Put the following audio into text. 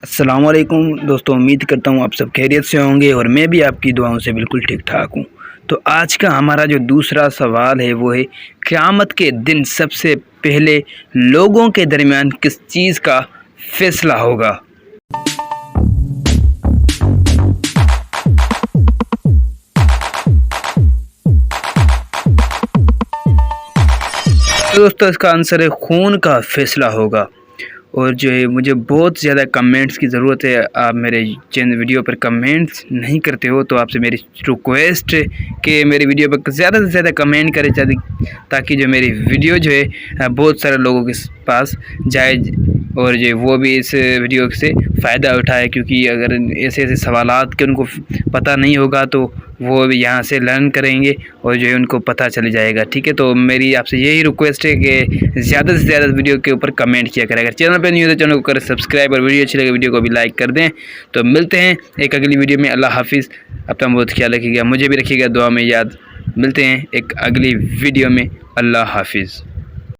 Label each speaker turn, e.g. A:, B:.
A: अस्सलाम वालेकुम दोस्तों, उम्मीद करता हूँ आप सब खैरियत से होंगे और मैं भी आपकी दुआओं से बिल्कुल ठीक ठाक हूँ। तो आज का हमारा जो दूसरा सवाल है वो है, क़यामत के दिन सबसे पहले लोगों के दरमियान किस चीज़ का फ़ैसला होगा। तो दोस्तों इसका आंसर है खून का फ़ैसला होगा। और जो है मुझे बहुत ज़्यादा कमेंट्स की ज़रूरत है। आप मेरे चैनल वीडियो पर कमेंट्स नहीं करते हो, तो आपसे मेरी रिक्वेस्ट है कि मेरी वीडियो पर ज़्यादा से ज़्यादा कमेंट करें ताकि जो मेरी वीडियो जो है बहुत सारे लोगों के पास जाए और जो वो भी इस वीडियो से फ़ायदा उठाए। क्योंकि अगर ऐसे ऐसे सवालात के उनको पता नहीं होगा तो वो भी यहाँ से लर्न करेंगे और जो है उनको पता चल जाएगा। ठीक है, तो मेरी आपसे यही रिक्वेस्ट है कि ज़्यादा से ज़्यादा वीडियो के ऊपर कमेंट किया करें। अगर चैनल पर नहीं हो तो चैनल को करें सब्सक्राइब और वीडियो अच्छी लगे वीडियो को भी लाइक कर दें। तो मिलते हैं एक अगली वीडियो में। अल्लाह हाफिज़, अपना बहुत ख्याल रखिएगा, मुझे भी रखिएगा दुआ में याद। मिलते हैं एक अगली वीडियो में। अल्लाह हाफिज़।